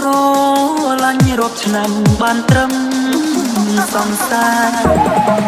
รលាញ់រាប់ឆ្នាំបានត្រឹមសង្សារ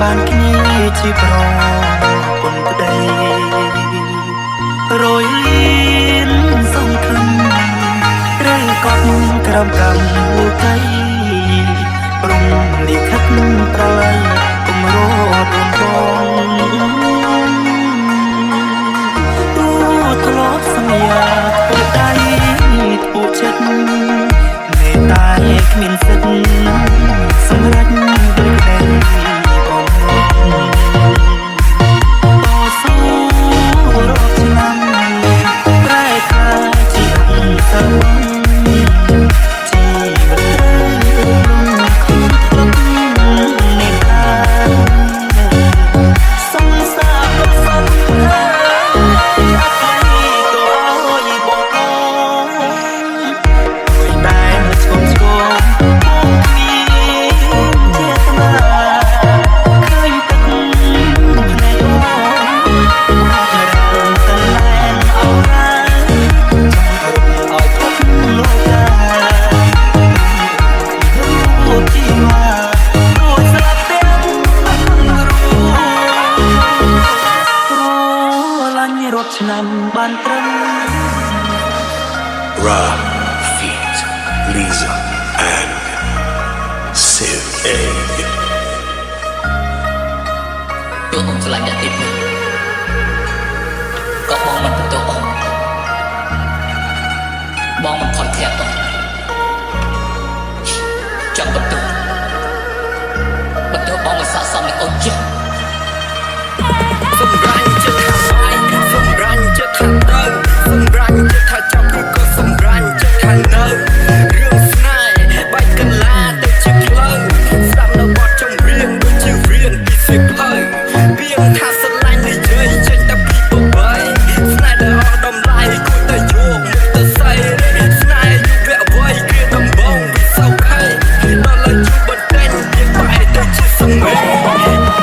បានគ្នាជាប្រពុនប្តីរយលៀនសង្ឃឹមឬកត់ក្រំកម្មលោកីព្រមលិខិតប្រឡ័យគំរបងទូធ្លាប់សន្យាធ្វើដៃធ្វើចិត្តមេតាគ្មានសិទ្ធសម្រាប់ដូចតែឆ្នាំបានត្រឹម Ra feat Lisa and Siv A យកôngឆ្លាញ់អ្នកទី2ក៏បងមិនបន្ទោសបងមិនខត់ធាក់ចាំបន្ទោសបងមិនស័ក្តិសមនឹងអូនចេះសម្រាប់ចិត្តថាបាយសម្រាប់ចិត្តថាត្រូវសម្រាប់ចិត្តថាចាប់ឬក៏សម្រាប់ចិត្តថានៅរឿងស្នេហ៍បាច់កន្លាទៅជាផ្លូវស្ដាប់នៅបទចម្រៀងដូចជារៀនពីសៀវភៅពីងថាស្រឡាញ់និយាយចេញតែពីបបីស្នេហ៍ដែលអស់តម្លៃគួរតែយកមកទៅសៃស្នេហ៍យុវវ័យគឺដំបងវាសោកខៃដល់ឡើងជួបបន្តិចវាបែរទៅជាសម្ងាត់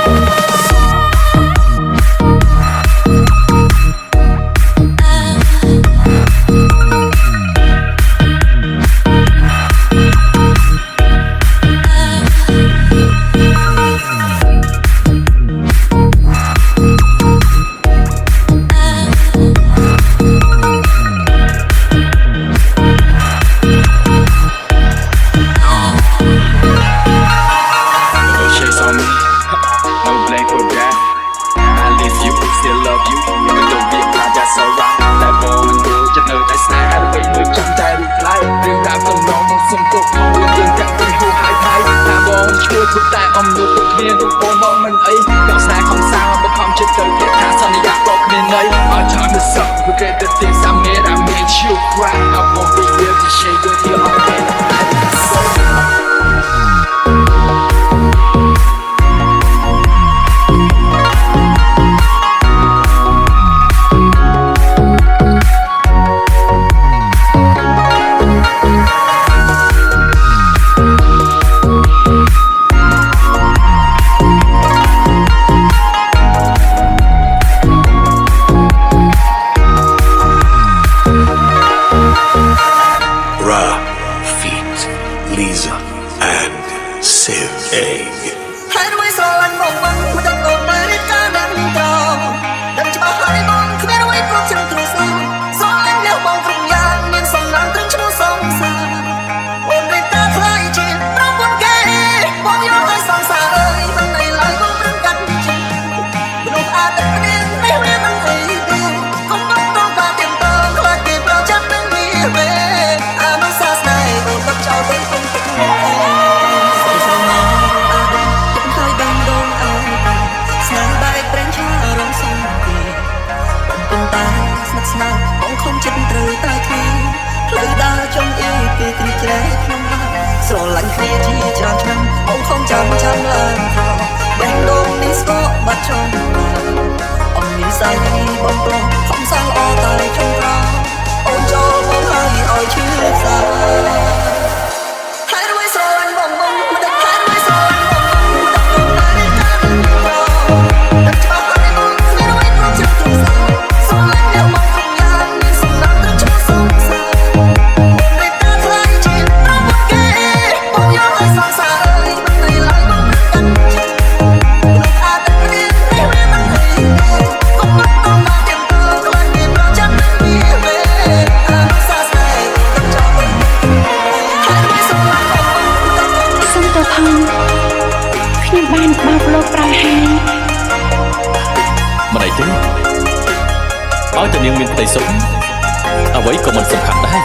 តែអំនួតទៅគ្នារូបបងមិនអីក៏ស្នេហ៍ខំសាងបង្ខំចិត្តទៅគេថាសន្យាក៏គ្មានន័យ All time is up forget the things I made you cry I won't be here to shake with you all day Ra feat egg. ហើយរួយស្រឡាញ់បងមិនដឹងអូនទៅរៀបការនឹងត្រង់ដឹងច្បាស់ហើយបងគ្មានអ្វីគ្រប់ជ្រុងទ្រសោះស្រឡាញ់លះបងគ្រប់យ៉ាងមានសំណាងត្រឹមឈ្មោះសងសាអូនរៀបការខ្លាយជាប្រពន្ធគេបងយកឲ្យសងសាអើយមិនអីឡើយបងប្រឹងកាត់ជាមនុស្សអាចតែព្រៀងនេះវាមិនអីទេកុំបាត់តកាទៀមតងខ្លាចគេប្រចាំនឹងវាវេអានោះសាស្នេហ៍អូនបាត់ចោលទៅគុំទឹកនេះស្នាបងខំចិត្តត្រូវតែគ្នាផ្លូវដើរចង់អីគេគ្រីជ្រែកក្នុងបាស្រឡាញ់គ្នាជាច្រើនឆ្នាំបងខំចាំឡើងខោបែងដងនេះស្គរបាត់ចង់អមនិស័យបងប្រុសខំសាំងល្អតែចង់ក្រអូនចូលមកហើយឲ្យឈឺសាហើយរួយស្រឡាញ់បងមិនដឹងហើយរួយស្រឡាញ់បងមិនដឹងតែតែច្បាស់ហើយបងស្មានអ្វីគ្រប់ចិត្តទុកសាស្រឡាញ់អ្នកបងបានបោកលោកប្រហែលមិនអីទេឲ្យតែនាងមានក្តីសុខអ្វីក៏មិនសំខាន់ដែរ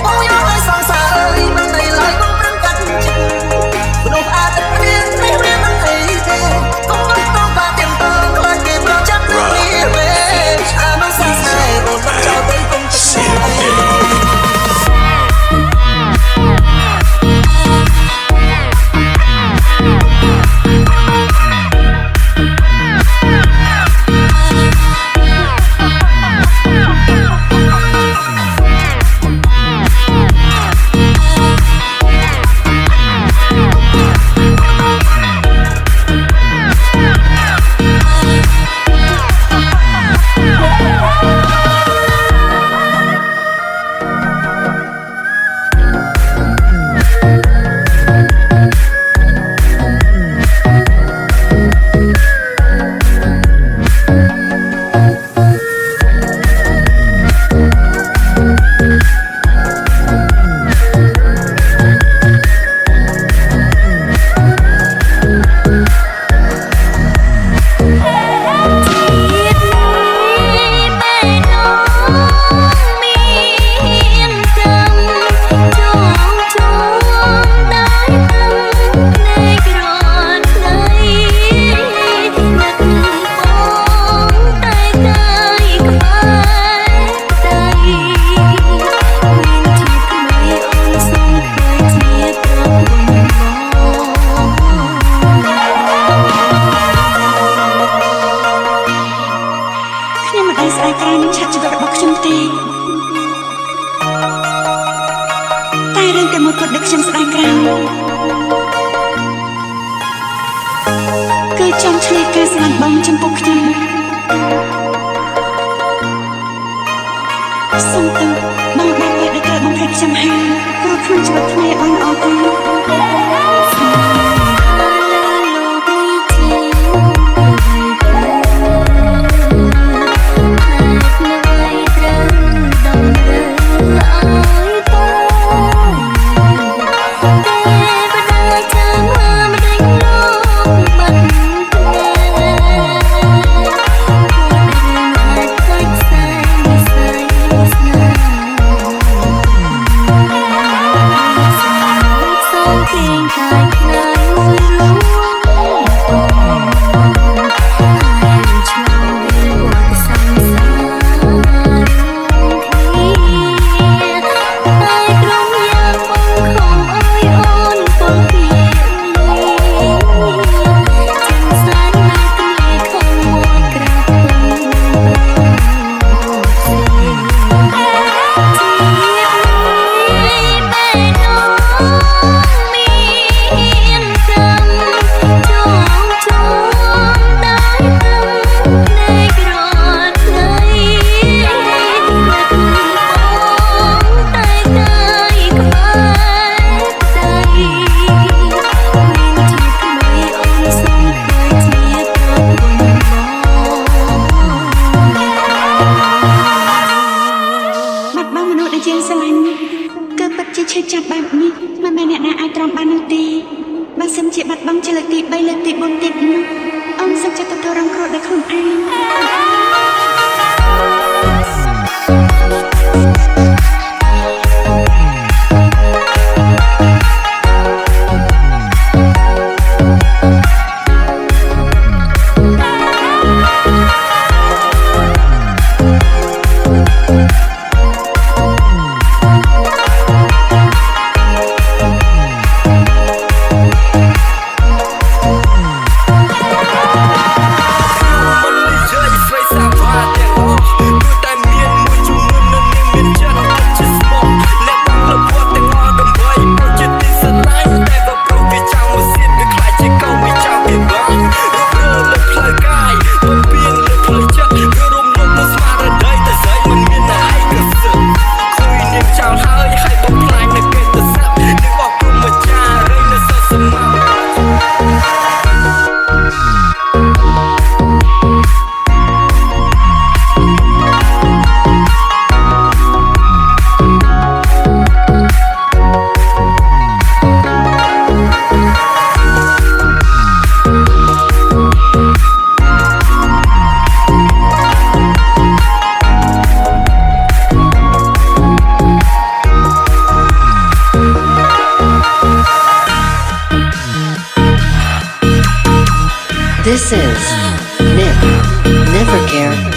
បងយកឲ្យសងសាអើយមិនអីឡើយបងប្រឹងកាត់ចិត្តមនុស្សអាចតែព្រៀងនេះវាមិនអីទេកុំបាត់តកាទៀមតងខ្លាចគេប្រចាំនេះវេអានោះសាស្នេហ៍អូនបាត់ចោលទៅគុំទឹកតែរឿងតែមួយគត់ដឹកខ្ញុំស្ដាយក្រៅគឺចង់ឆ្លៀតការស្លាញ់បងចំពោះខ្ញុំសុំទោសបងបានបែកដឹកបងព្រៃខ្ញុំហើយព្រោះខ្ញុំជីវិតគ្នាអន់អរគុណHãy subscribe ជាងស្រឡាញ់គឺពិតជាឈឺចាប់បែបនេះមិនមែនអ្នកណាអាចទ្រាំបាននោះទេបើសិនជាបាត់បង់ជាលើកទី3លើកទី4ទៀតនោះអង្គសុខចិត្តទទួលរងគ្រោះដោយខ្លួនឯង This is Nick Never Care.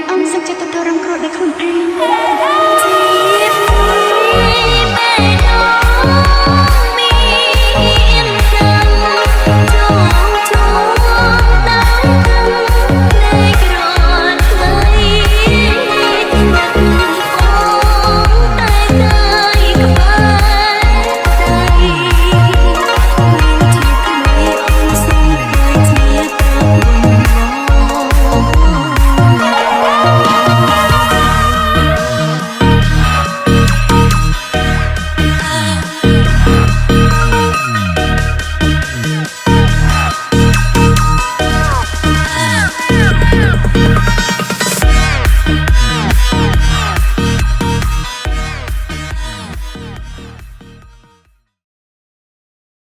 Ông sắp cho tôi rong khổ để không ai.